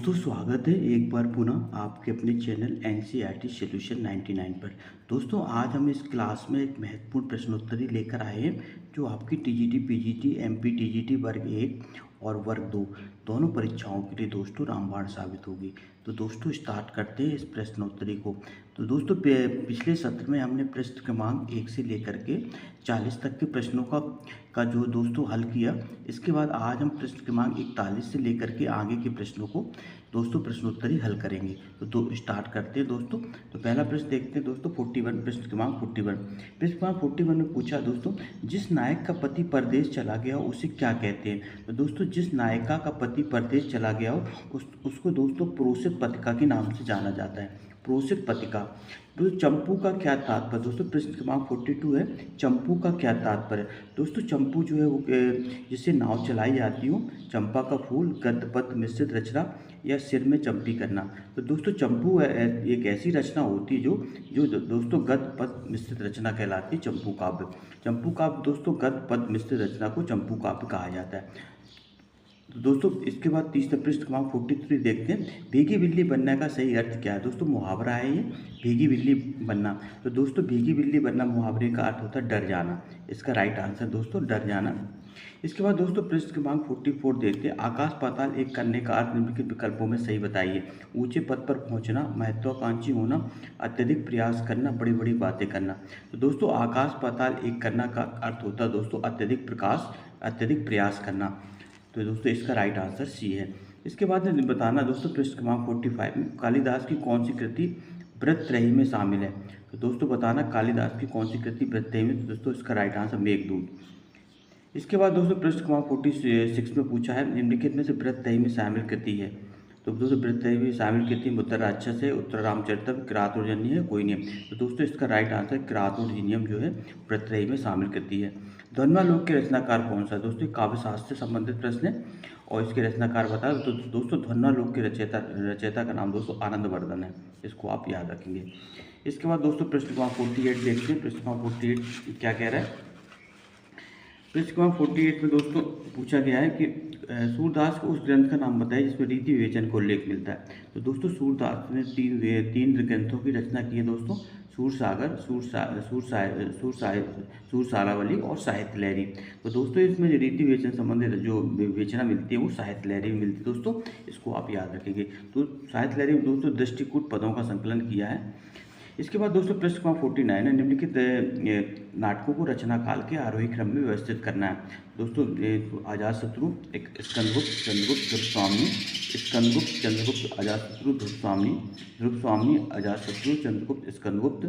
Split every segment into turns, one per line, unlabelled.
दोस्तों स्वागत है एक बार पुनः आपके अपने चैनल एनसीईआरटी सॉल्यूशन 99 पर। दोस्तों आज हम इस क्लास में एक महत्वपूर्ण प्रश्नोत्तरी लेकर आए हैं जो आपकी टीजीटी, पीजीटी, एमपी टीजीटी वर्ग 1 और वर्ग 2 दोनों परीक्षाओं के लिए दोस्तों रामबाण साबित होगी। तो दोस्तों स्टार्ट करते हैं इस प्रश्नोत्तरी को। तो दोस्तों पिछले सत्र में हमने प्रश्न क्रमांक 1 से लेकर के 40 तक के प्रश्नों का जो दोस्तों हल किया। इसके बाद आज हम प्रश्न क्रमांक 41 से लेकर के आगे के प्रश्नों को दोस्तों प्रश्नोत्तरी हल करेंगे। तो स्टार्ट करते हैं दोस्तों। तो पहला प्रश्न देखते हैं दोस्तों 41, प्रश्न क्रमांक 41। प्रश्न क्रमांक 41 में पूछा दोस्तों, जिस नायक का पति परदेश चला गया हो उसे क्या कहते हैं। तो दोस्तों जिस नायिका का पति परदेश चला गया हो उसको दोस्तों प्रोषित पतिका के नाम से जाना जाता है। प्रोषित पतिका। दोस्तों चंपू का क्या तात्पर्य। दोस्तों प्रश्न क्रमांक 42 है, चंपू का क्या तात्पर्य। दोस्तों चंपू जो है वो जिससे नाव चलाई जाती हो, चंपा का फूल, गद्य पद्य मिश्रित रचना या सिर में चंपी करना। तो दोस्तों चंपू एक ऐसी रचना होती है जो दोस्तों गद्य पद्य मिश्रित रचना कहलाती है चंपू काव्य। चंपू काव्य दोस्तों गद्य पद्य मिश्रित रचना को चंपू काव्य कहा जाता है। तो दोस्तों इसके बाद तीसरा प्रश्न क्रमांक 43 देखते हैं, भीगी बिल्ली बनने का सही अर्थ क्या है। दोस्तों मुहावरा है ये, भीगी बिल्ली बनना। तो दोस्तों भीगी बिल्ली बनना मुहावरे का अर्थ होता है डर जाना। इसका राइट आंसर दोस्तों डर जाना। इसके बाद दोस्तों प्रश्न क्रमांक 44 देखते हैं, आकाश पाताल एक करने का अर्थ निम्नलिखित विकल्पों में सही बताइए। ऊंचे पद पर पहुंचना, महत्वाकांक्षी होना, अत्यधिक प्रयास करना, बड़ी बड़ी बातें करना। तो दोस्तों आकाश पाताल एक करना का अर्थ होता है दोस्तों अत्यधिक प्रयास करना। तो दोस्तों इसका राइट आंसर सी है। इसके बाद बताना दोस्तों प्रश्न क्रमांक 45 में कालिदास की कौन सी कृति व्रतत्रयी में शामिल है। तो दोस्तों बताना कालिदास की कौन सी कृति व्रतत्रयी में। तो दोस्तों इसका राइट आंसर मेघदूत। इसके बाद दोस्तों प्रश्न क्रमांक 46 में पूछा है, निम्नलिखित में से व्रतत्रयी में शामिल कृति है। तो दोस्तों व्रतत्रयी में शामिल कृति उत्तर राक्षस है, उत्तर रामचरितम, किरातोर्जन्य है, कोई नहीं। तो दोस्तों इसका राइट आंसर किरातोर्जन्यम जो है व्रतत्रयी में शामिल कृति है। ध्वन्यालोक के रचनाकार कौन सा है। दोस्तों काव्य शास्त्र से संबंधित प्रश्न है और इसके रचनाकार बताओ। तो दोस्तों ध्वन्यालोक के रचयिता का नाम दोस्तों आनंदवर्धन है, इसको आप याद रखेंगे। इसके बाद दोस्तों प्रश्न क्रमांक 48 देखते हैं। प्रश्न क्रमांक 48 क्या कह रहा है। प्रश्न क्रमांक 48 में दोस्तों पूछा गया है कि सूरदास को उस ग्रंथ का नाम बताइए जिसमें रीति विवेचन का उल्लेख मिलता है। तो दोस्तों सूरदास ने तीन ग्रंथों की रचना की है दोस्तों, सूरसागर, सूरसारावली और साहित्य लहरी। तो दोस्तों इसमें जो रीति विवेचन संबंधित जो विवेचना मिलती है वो साहित्य लहरी में मिलती है दोस्तों, इसको आप याद रखेंगे। तो साहित्य लहरी में दोस्तों दृष्टिकूट पदों का संकलन किया है। इसके बाद दोस्तों प्रश्न क्रमांक 49 है, निम्नलिखित नाटकों को रचना काल के आरोही क्रम में व्यवस्थित करना है। दोस्तों अजातशत्रु, एक स्कंदगुप्त, चंद्रगुप्त, ध्रुवस्वामिनी, स्कंदगुप्त, चंद्रगुप्त, अजातशत्रु, ध्रुवस्वामिनी, ध्रुवस्वामिनी, अजातशत्रु, चंद्रगुप्त, स्कंदगुप्त,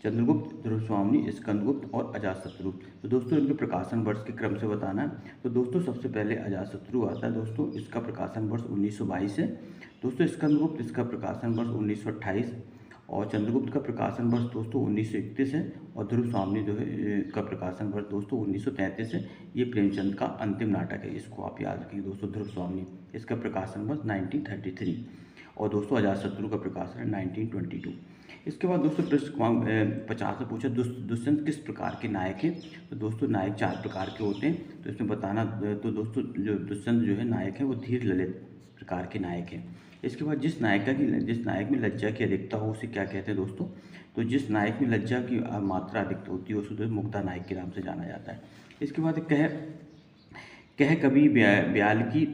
चंद्रगुप्त, ध्रुवस्वामिनी, स्कंदगुप्त और अजातशत्रु। तो दोस्तों इनके प्रकाशन वर्ष के क्रम से बताना है। तो दोस्तों सबसे पहले अजातशत्रु आता है दोस्तों, इसका प्रकाशन वर्ष 1922 है। दोस्तों स्कंदगुप्त इसका प्रकाशन वर्ष 1928 और चंद्रगुप्त का प्रकाशन वर्ष दोस्तों 1931 है और ध्रुवस्वामिनी जो है का प्रकाशन वर्ष दोस्तों 1933 है। ये प्रेमचंद का अंतिम नाटक है, इसको आप याद रखेंगे दोस्तों ध्रुवस्वामिनी। इसका प्रकाशन वर्ष 1933 और दोस्तों अजातशत्रु का प्रकाशन है 1922। इसके बाद दोस्तों प्रश्न क्रमांक 50 में पूछा दुष्यंत किस प्रकार के नायक हैं। तो दोस्तों नायक 4 प्रकार के होते हैं, तो इसमें बताना। तो दोस्तों जो दुष्यंत जो है नायक है वो धीर ललित प्रकार के नायक हैं। इसके बाद जिस नायक में लज्जा की अधिकता हो उसे क्या कहते हैं दोस्तों। तो जिस नायक में लज्जा की मात्रा अधिक होती है उसे मुग्धा नायक के नाम से जाना जाता है। इसके बाद कह कभी ब्याल की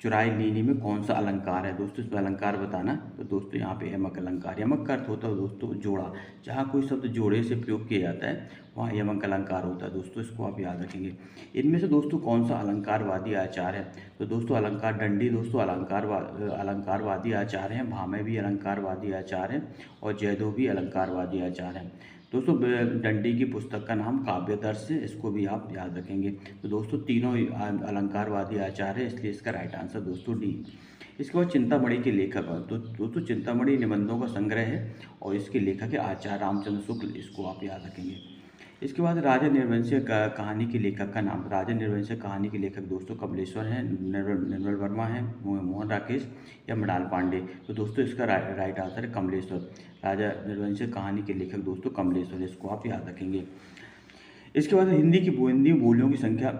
चुराई नीनी में कौन सा अलंकार है। दोस्तों इसमें अलंकार बताना। तो दोस्तों यहाँ पे यमक अलंकार, यमक का अर्थ होता है दोस्तों जोड़ा, जहाँ कोई शब्द जोड़े से प्रयोग किया जाता है वहाँ यमक अलंकार होता है दोस्तों, इसको आप याद रखेंगे। इनमें से दोस्तों कौन सा अलंकारवादी आचार है। तो दोस्तों अलंकार दंडी दोस्तों अलंकारवादी आचार हैं, भामे भी अलंकारवादी आचार हैं और जयदो भी अलंकारवादी आचार हैं। दोस्तों दंडी की पुस्तक का नाम काव्यदर्श है, इसको भी आप याद रखेंगे। तो दोस्तों तीनों अलंकारवादी आचार है, इसलिए इसका राइट आंसर दोस्तों डी। इसके बाद चिंतामणि के लेखक, तो दोस्तों चिंतामणि निबंधों का संग्रह है और इसके लेखक है आचार्य रामचंद्र शुक्ल, इसको आप याद रखेंगे। इसके बाद राजा निर्वंशीय कहानी के लेखक का नाम, राजा निर्वंशीय कहानी के लेखक दोस्तों कमलेश्वर हैं, निर्मल वर्मा हैं, मोहन राकेश या मृणाल पांडे। तो दोस्तों इसका राइट आंसर है कमलेश्वर। राजा निर्वंशीय कहानी के लेखक दोस्तों कमलेश्वर, इसको आप याद रखेंगे। इसके बाद हिंदी बोलियों की संख्या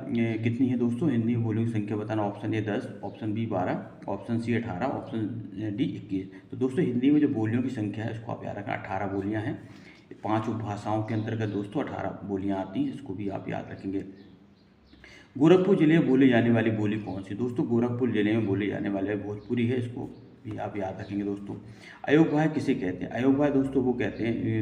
कितनी है दोस्तों? हिंदी बोलियों की संख्या बताना। Option A 10, option B 12, option C 18, option D 21। तो दोस्तों हिंदी में जो बोलियों की संख्या है इसको आप याद रखना, 18 बोलियां हैं। 5 उपभाषाओं के अंतर्गत दोस्तों 18 बोलियां आती हैं, इसको भी आप याद रखेंगे। गोरखपुर जिले में बोली जाने वाली बोली कौन सी? दोस्तों गोरखपुर जिले में बोली जाने वाली भोजपुरी है, इसको भी आप याद रखेंगे दोस्तों। अयोग्य किसे कहते हैं? अयोग्य दोस्तों वो कहते हैं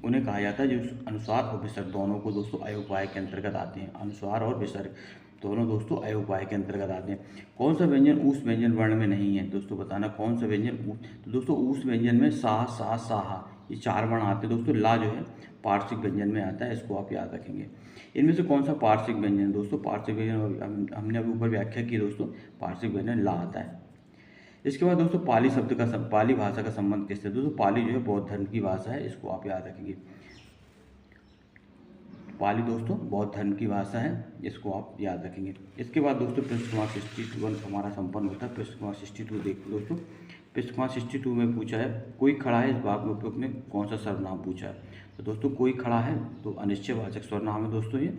उन्हें कहा जाता है जो अनुस्वार और विसर्ग दोनों को दोस्तों अयोग्य के अंतर्गत आते हैं। अनुस्वार और विसर्ग दोनों दोस्तों अयोग्य के अंतर्गत आते हैं। कौन सा व्यंजन ऊस व्यंजन वर्ण में नहीं है? दोस्तों बताना कौन सा व्यंजन तो दोस्तों ऊस व्यंजन में सा, सा, साहा ये 4 वर्ण आते हैं दोस्तों। ला जो है पार्श्विक व्यंजन में आता है, इसको आप याद रखेंगे। इनमें से कौन सा पार्श्विक व्यंजन? दोस्तों पार्श्विक व्यंजन हमने अभी ऊपर व्याख्या की दोस्तों, पार्श्विक व्यंजन ला आता है। इसके बाद दोस्तों पाली भाषा का संबंध किससे? दोस्तों पाली जो है बौद्ध धर्म की भाषा है, इसको आप याद रखेंगे। पाली दोस्तों बौद्ध धर्म की भाषा है, इसको आप याद रखेंगे। इसके बाद दोस्तों पृष्ठ क्रमांक 62 हमारा संपन्न होता है। पृष्ठ क्रमांक 62 देखिए दोस्तों, पृष्ठ क्रमांक 62 में पूछा है कोई खड़ा है, इस भाग में उपयुक्त में कौन सा सर्वनाम पूछा है? तो दोस्तों कोई खड़ा है तो अनिश्चयवाचक सर्वनाम है दोस्तों ये।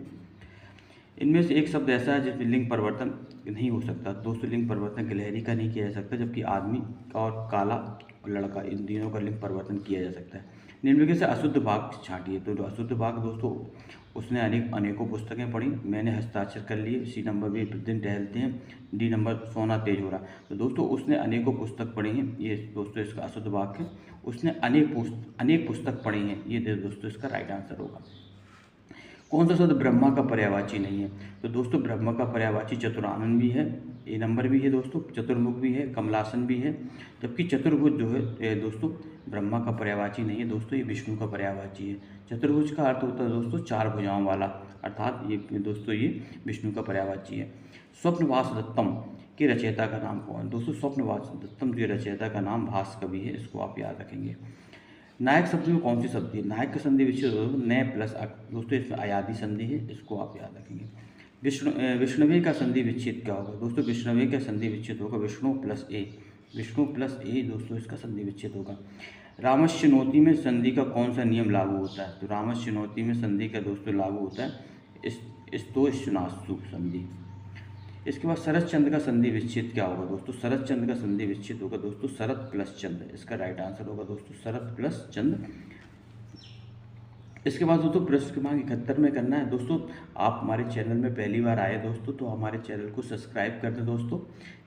इनमें से एक शब्द ऐसा है जिसमें लिंग परिवर्तन नहीं हो सकता। दोस्तों लिंग परिवर्तन गिलहरी का नहीं किया जा सकता, जबकि आदमी का और काला और लड़का इन तीनों का लिंग परिवर्तन किया जा सकता है। निम्नलिखित से अशुद्ध भाग छांटिए। तो जो अशुद्ध भाग दोस्तों उसने अनेकों पुस्तकें पढ़ी, मैंने हस्ताक्षर कर लिए। सी नंबर भी प्रतिदिन टहलते हैं। डी नंबर सोना तेज हो रहा। तो दोस्तों उसने अनेकों पुस्तक पढ़ी हैं, ये दोस्तों इसका अशुद्ध वाक्य है। उसने अनेक पुस्तक पढ़ी हैं, ये दोस्तों इसका राइट आंसर होगा। कौन सा शब्द ब्रह्मा का पर्यायवाची नहीं है? तो दोस्तों ब्रह्मा का पर्यायवाची चतुरानन भी है, ए नंबर भी है दोस्तों, चतुर्मुख भी है, कमलासन भी है। जबकि चतुर्भुज जो है दोस्तों ब्रह्मा का पर्यायवाची नहीं है दोस्तों, ये विष्णु का पर्यायवाची है। चतुर्भुज का अर्थ होता है दोस्तों 4 भुजाओं वाला, अर्थात ये दोस्तों ये विष्णु का पर्यायवाची है। स्वप्नवास दत्तम के रचयिता का नाम कौन है? दोस्तों स्वप्नवास दत्तम के रचयिता का नाम भास कवि है, इसको आप याद रखेंगे। नायक शब्द में कौन सी संधि है? नायक का संधि विच्छेद नए प्लस दोस्तों इसमें अयादि संधि है, इसको आप याद रखेंगे। विष्णवे का संधि विच्छेद क्या होगा? दोस्तों विष्णवे का संधि विच्छेद होगा विष्णु प्लस ए, विष्णु प्लस ए दोस्तों इसका संधि विच्छेद होगा। रामश्चनोति में संधि का कौन सा नियम लागू होता है? तो रामश्चनोति में संधि का दोस्तों लागू होता है स्तोश्चनासु संधि। इसके बाद शरद चंद्र का संधि विच्छेद क्या होगा? दोस्तों शरद चंद्र का संधि विच्छेद होगा दोस्तों शरद प्लस चंद्र, इसका राइट आंसर होगा दोस्तों शरद प्लस चंद्र। इसके बाद दोस्तों प्रश्न क्रमांक 71 में करना है। दोस्तों आप हमारे चैनल में पहली बार आए दोस्तों तो हमारे चैनल को सब्सक्राइब कर दें दोस्तों,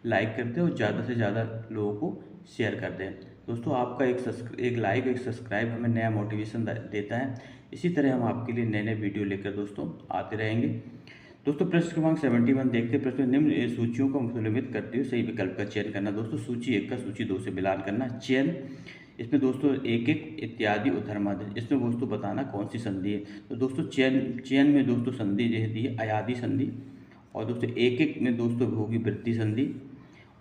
लाइक कर दें और ज़्यादा से ज़्यादा लोगों को शेयर कर दें दोस्तों। आपका एक लाइक एक सब्सक्राइब हमें नया मोटिवेशन देता है। इसी तरह हम आपके लिए नए नए वीडियो लेकर दोस्तों आते रहेंगे। दोस्तों प्रश्न क्रमांक 71 देखते हैं। प्रश्न निम्न सूचियों को सुलभित करते हुए सही विकल्प का चयन करना। दोस्तों सूची 1 का सूची 2 से मिलान करना। चयन इसमें दोस्तों एक इत्यादि उद्धर्मादि, इसमें दोस्तों बताना कौन सी संधि है। तो दोस्तों चयन में दोस्तों संधि जो दी है अयादि संधि, और दोस्तों एक में दोस्तों होगी वृत्ति संधि,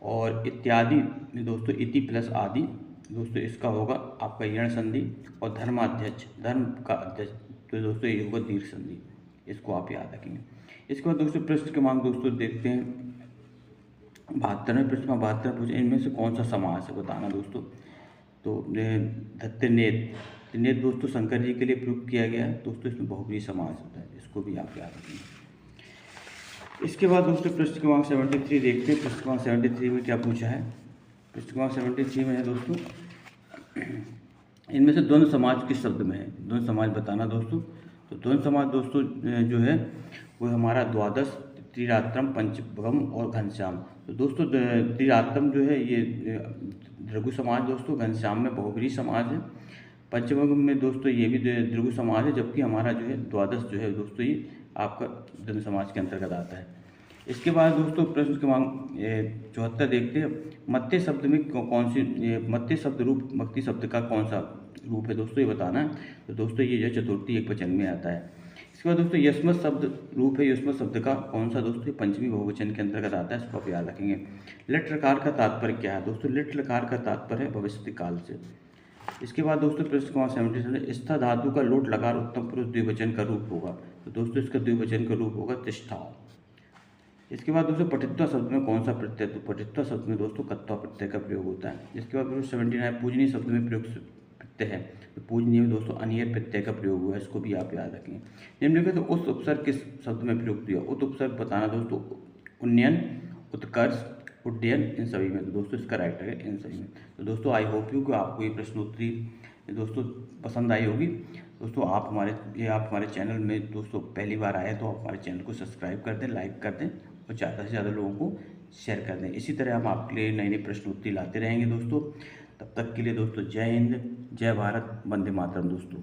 और इत्यादि में दोस्तों इति प्लस आदि दोस्तों इसका होगा आपका यण संधि, और धर्माध्यक्ष धर्म का अध्यक्ष तो दोस्तों ये होगा दीर्घ संधि, इसको आप याद रखेंगे। इसके बाद दोस्तों प्रश्न क्रमांक दोस्तों देखते हैं 72वें प्रश्न में 72 पूछे इनमें से कौन सा समास है बताना दोस्तों। तो त्रिनेत्र दोस्तों शंकर जी के लिए प्रयुक्त किया गया है दोस्तों, इसमें बहुव्रीहि समास होता है, इसको भी आप याद रखेंगे। इसके बाद दोस्तों प्रश्न क्रमांक 73 देखते हैं। प्रश्न क्रमांक 73 में क्या पूछा है? प्रश्न क्रमांक 73 में है दोस्तों इनमें से द्वंद्व समाज किस शब्द में है? द्वंद्व समाज बताना दोस्तों। तो द्वंद्व समाज दोस्तों जो है वो हमारा द्वादश, त्रिरात्रम, पंचभगम और घनश्याम। तो दोस्तों त्रिरात्रम जो है ये द्रगु समाज दोस्तों, घनश्याम में बहुव्रीहि समाज है, पंचभगम में दोस्तों ये भी द्रगु समाज है, जबकि हमारा जो है द्वादश जो है दोस्तों ये आपका द्वंद्व समाज के अंतर्गत आता है। इसके बाद दोस्तों प्रश्न क्रमांक 74 देखते हैं। मत्स्य शब्द में कौन सी मत्स्य शब्द रूप मक्ति शब्द का कौन सा रूप है दोस्तों ये बताना है। तो दोस्तों ये जो चतुर्थी एकवचन में आता है। इसके बाद दोस्तों यस्मत शब्द रूप है, यस्मत शब्द का कौन सा दोस्तों पंचमी बहुवचन के अंतर्गत आता है, इसको आप याद रखेंगे। लिट लकार का तात्पर्य क्या है? दोस्तों लिट लकार का तात्पर्य है भविष्य काल से। इसके बाद दोस्तों प्रश्न क्रमांक 77 स्था धातु का लोट लकार उत्तम पुरुष द्विवचन का रूप होगा। तो दोस्तों इसका द्विवचन का रूप होगा तिष्ठा। इसके बाद दोस्तों पठित्वा शब्द में कौन सा प्रत्यय? तो पठित्वा शब्द में दोस्तों कत्वा प्रत्यय का प्रयोग होता है। इसके बाद दोस्तों 79 पूजनीय शब्द में प्रयुक्त है। तो पूजनीय में दोस्तों अनियर प्रत्यय का प्रयोग हुआ है, इसको भी आप याद रखें। निम्नलिखित तो उस उपसर्ग किस शब्द में प्रयुक्त हुआ? उत उपसर्ग बताना दोस्तों, उन्नयन, उत्कर्ष, उड्डयन, इन सभी में। तो दोस्तों इसका राइट है इन सभी में। तो दोस्तों आई होप यू कि आपको ये प्रश्नोत्तरी दोस्तों पसंद आई होगी। दोस्तों आप हमारे चैनल में दोस्तों पहली बार आए तो आप हमारे चैनल को सब्सक्राइब कर दें, लाइक कर दें और ज़्यादा से ज़्यादा लोगों को शेयर कर दें। इसी तरह हम आपके लिए नई नई प्रश्नोत्तरी लाते रहेंगे दोस्तों। तब तक के लिए दोस्तों जय हिंद, जय भारत, वंदे मातरम दोस्तों।